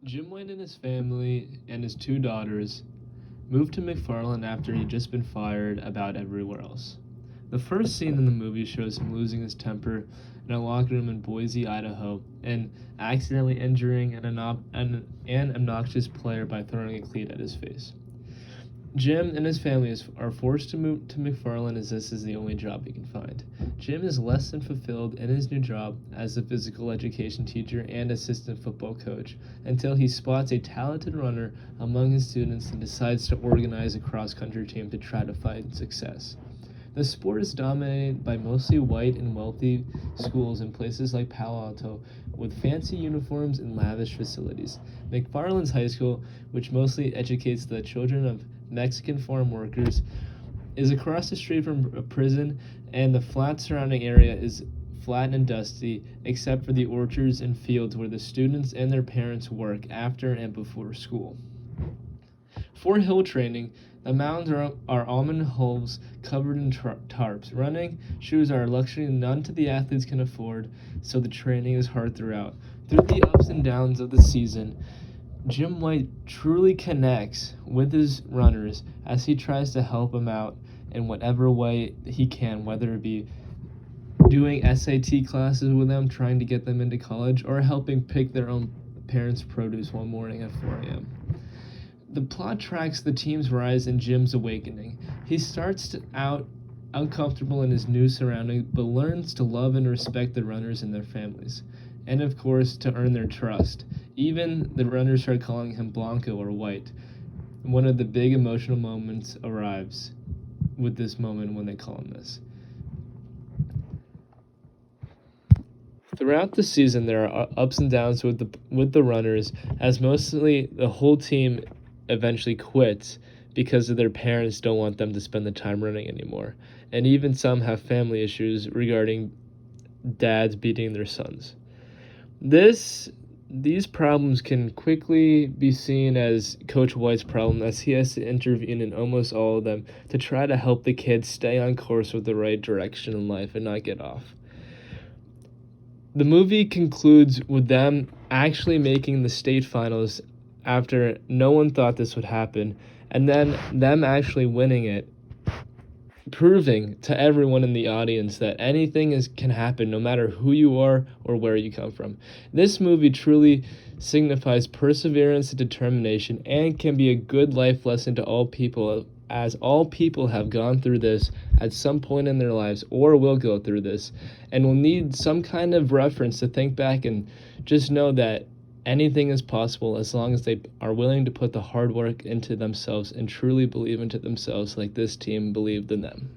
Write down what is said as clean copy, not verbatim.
Jim White and his family and his two daughters moved to McFarland after he'd just been fired about everywhere else. The first scene in the movie shows him losing his temper in a locker room in Boise, Idaho, and accidentally injuring an obnoxious player by throwing a cleat at his face. Jim and his family are forced to move to McFarland as this is the only job he can find. Jim is less than fulfilled in his new job as a physical education teacher and assistant football coach until he spots a talented runner among his students and decides to organize a cross-country team to try to find success. The sport is dominated by mostly white and wealthy schools in places like Palo Alto with fancy uniforms and lavish facilities. McFarland's high school, which mostly educates the children of Mexican farm workers, is across the street from a prison, and the flat surrounding area is flat and dusty, except for the orchards and fields where the students and their parents work after and before school. For hill training, the mountains are almond hulls covered in tarps. Running shoes are a luxury none of the athletes can afford, so the training is hard throughout. Through the ups and downs of the season, Jim White truly connects with his runners as he tries to help them out in whatever way he can, whether it be doing SAT classes with them, trying to get them into college, or helping pick their own parents' produce one morning at 4 a.m. The plot tracks the team's rise and Jim's awakening. He starts out uncomfortable in his new surroundings, but learns to love and respect the runners and their families, and of course, to earn their trust. Even the runners start calling him Blanco or White. One of the big emotional moments arrives with this moment when they call him this. Throughout the season, there are ups and downs with the runners, as mostly the whole team eventually quits because of their parents don't want them to spend the time running anymore, and even some have family issues regarding dads beating their sons. These problems can quickly be seen as Coach White's problem, as he has to intervene in almost all of them to try to help the kids stay on course with the right direction in life and not get off. The movie concludes with them actually making the state finals after no one thought this would happen, and then them actually winning it, proving to everyone in the audience that anything can happen no matter who you are or where you come from. This movie truly signifies perseverance and determination and can be a good life lesson to all people, as all people have gone through this at some point in their lives or will go through this and will need some kind of reference to think back and just know that anything is possible as long as they are willing to put the hard work into themselves and truly believe into themselves like this team believed in them.